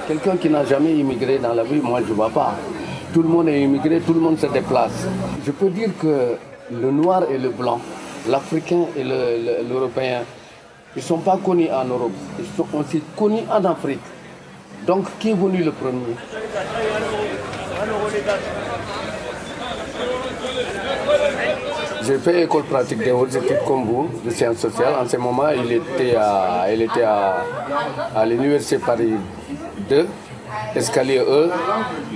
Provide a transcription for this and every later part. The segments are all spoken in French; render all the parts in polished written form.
Quelqu'un qui n'a jamais immigré dans la vie, moi je ne vois pas. Tout le monde est immigré, tout le monde se déplace. Je peux dire que le noir et le blanc, l'Africain et l'Européen, ils ne sont pas connus en Europe, ils sont aussi connus en Afrique. Donc qui est venu le premier? J'ai fait école pratique des hautes études comme vous, de sciences sociales. En ce moment, il était à l'université Paris 2, escalier E.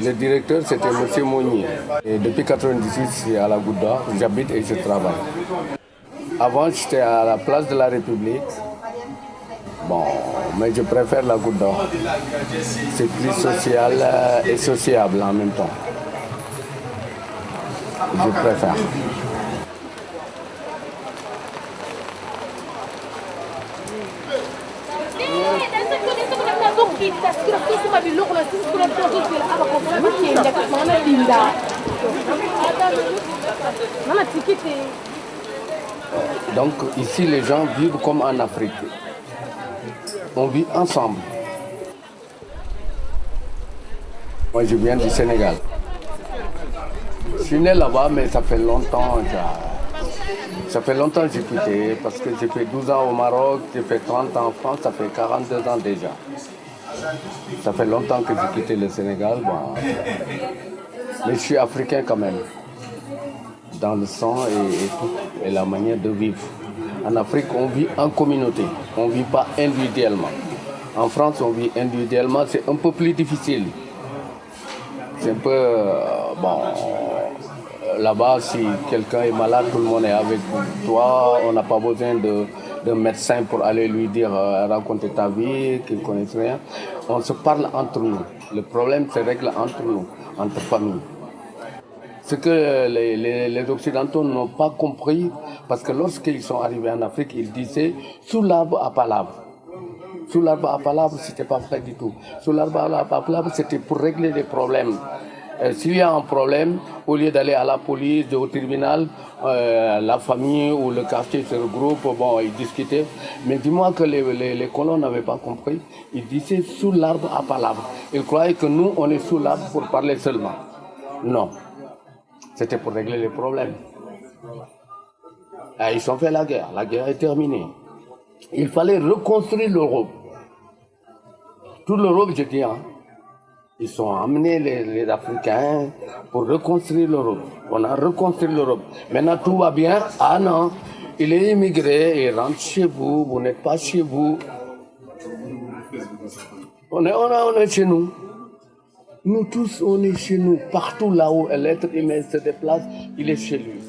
Le directeur, c'était M. Monnier. Et depuis 1998, je suis à la Goutte d'Or, j'habite et je travaille. Avant, j'étais à la place de la République. Bon, mais je préfère la Goutte d'Or. C'est plus social et sociable en même temps. Je préfère. Donc ici les gens vivent comme en Afrique. On vit ensemble. Moi je viens du Sénégal. Je suis né là-bas mais ça fait longtemps que j'ai quitté parce que j'ai fait 12 ans au Maroc, j'ai fait 30 ans en France, ça fait 42 ans déjà. Ça fait longtemps que j'ai quitté le Sénégal, bon. Mais je suis africain quand même, dans le sang et la manière de vivre. En Afrique, on vit en communauté, on ne vit pas individuellement. En France, on vit individuellement, c'est un peu plus difficile. C'est un peu, bon, là-bas, si quelqu'un est malade, tout le monde est avec toi, on n'a pas besoin d'un médecin pour aller lui dire, raconter ta vie, qu'il ne connaisse rien. On se parle entre nous. Le problème se règle entre nous, entre familles. Ce que les Occidentaux n'ont pas compris, parce que lorsqu'ils sont arrivés en Afrique, ils disaient « sous l'arbre à palabre ». Sous l'arbre à palabre, ce n'était pas vrai du tout. Sous l'arbre à palabre, c'était pour régler des problèmes. S'il y a un problème, au lieu d'aller à la police, au tribunal, la famille ou le quartier se regroupent, bon, ils discutaient. Mais dis-moi que les colons n'avaient pas compris. Ils disaient sous l'arbre à palabre. Ils croyaient que nous, on est sous l'arbre pour parler seulement. Non. C'était pour régler les problèmes. Et ils ont fait la guerre. La guerre est terminée. Il fallait reconstruire l'Europe. Toute l'Europe, je dis, hein. Ils ont amené les Africains pour reconstruire l'Europe. On a reconstruit l'Europe. Maintenant, tout va bien. Ah non, il est immigré, il rentre chez vous, vous n'êtes pas chez vous. On est chez nous. Nous tous, on est chez nous. Partout là où l'être humain se déplace, il est chez lui.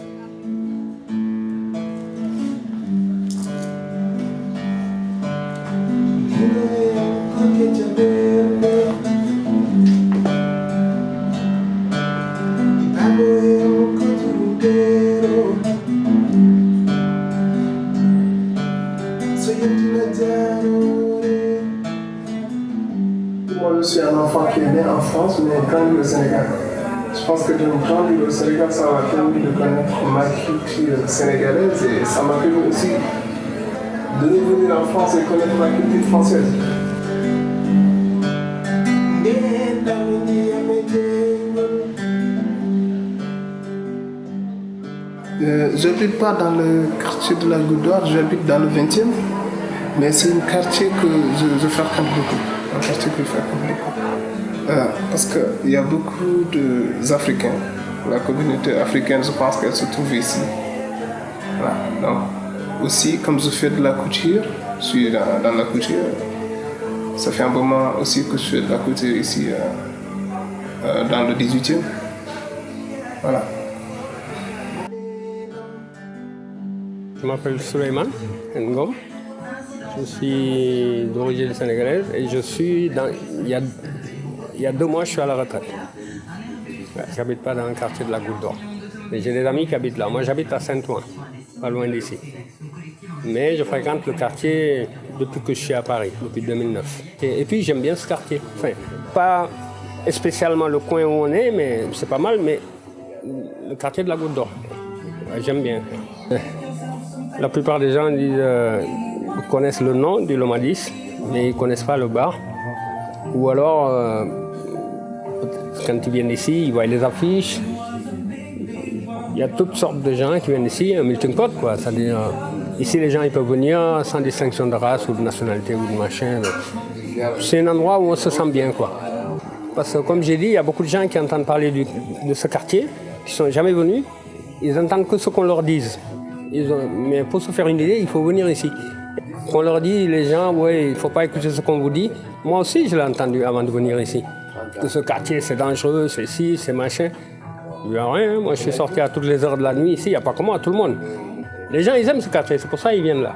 Moi, je suis un enfant qui est né en France, mais grandi au Sénégal. Je pense que de grandir au Sénégal, ça m'a permis de connaître ma culture sénégalaise et ça m'a permis aussi de revenir en France et connaître ma culture française. J'habite pas dans le quartier de la Goutte d'Or, j'habite dans le 20e, mais c'est un quartier que je fréquente beaucoup. Un quartier que je fréquente beaucoup. Parce qu'il y a beaucoup d'Africains. La communauté africaine, je pense qu'elle se trouve ici. Voilà. Donc, aussi, comme je fais de la couture, je suis dans la couture. Ça fait un moment aussi que je fais de la couture ici, dans le 18e. Voilà. Je m'appelle Souleymane Ngom. Je suis d'origine sénégalaise et je suis il y a 2 mois, je suis à la retraite. Je n'habite pas dans le quartier de la Goutte d'Or. Mais j'ai des amis qui habitent là. Moi, j'habite à Saint-Ouen, pas loin d'ici. Mais je fréquente le quartier depuis que je suis à Paris, depuis 2009. Et puis, j'aime bien ce quartier. Enfin, pas spécialement le coin où on est, mais c'est pas mal, mais le quartier de la Goutte d'Or. J'aime bien. La plupart des gens connaissent le nom du Lomadis, mais ils ne connaissent pas le bar. Ou alors, quand ils viennent ici, ils voient les affiches. Il y a toutes sortes de gens qui viennent ici, un melting pot, quoi. C'est-à-dire, ici, les gens ils peuvent venir sans distinction de race ou de nationalité ou de machin. C'est un endroit où on se sent bien, quoi. Parce que, comme j'ai dit, il y a beaucoup de gens qui entendent parler de ce quartier, qui ne sont jamais venus. Ils n'entendent que ce qu'on leur dise. Mais pour se faire une idée, il faut venir ici. On leur dit, les gens, ouais, il ne faut pas écouter ce qu'on vous dit. Moi aussi, je l'ai entendu avant de venir ici. Que ce quartier, c'est dangereux, c'est ci, c'est machin. Il n'y a rien, moi je suis sorti à toutes les heures de la nuit ici, il n'y a pas que moi, tout le monde. Les gens, ils aiment ce quartier, c'est pour ça qu'ils viennent là.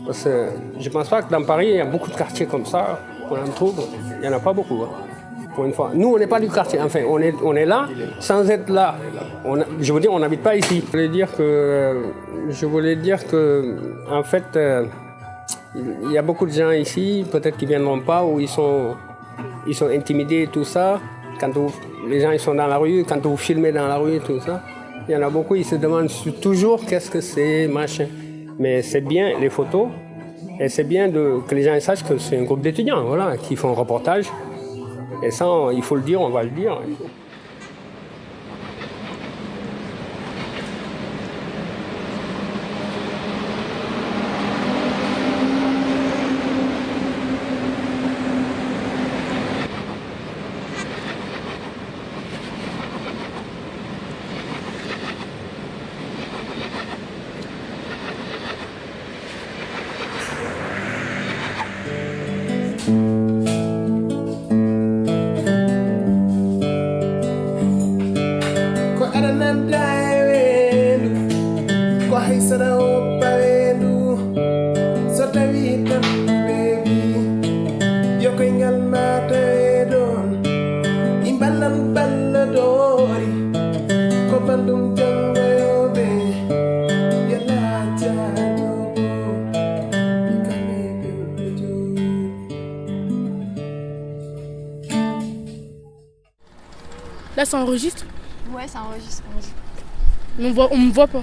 Parce que je ne pense pas que dans Paris, il y a beaucoup de quartiers comme ça, qu'on en trouve, il n'y en a pas beaucoup. Pour une fois. Nous, on n'est pas du quartier, enfin, on est là sans être là. Je veux dire, on n'habite pas ici. Je voulais dire que en fait, il y a beaucoup de gens ici, peut-être qu'ils ne viendront pas, ou ils sont intimidés et tout ça. Quand les gens ils sont dans la rue, quand vous filmez dans la rue et tout ça, il y en a beaucoup, ils se demandent toujours qu'est-ce que c'est, machin. Mais c'est bien les photos, et c'est bien que les gens sachent que c'est un groupe d'étudiants, voilà, qui font un reportage. Et ça, il faut le dire, on va le dire. Là, ça enregistre? Ouais, ça enregistre. Mais on me voit pas.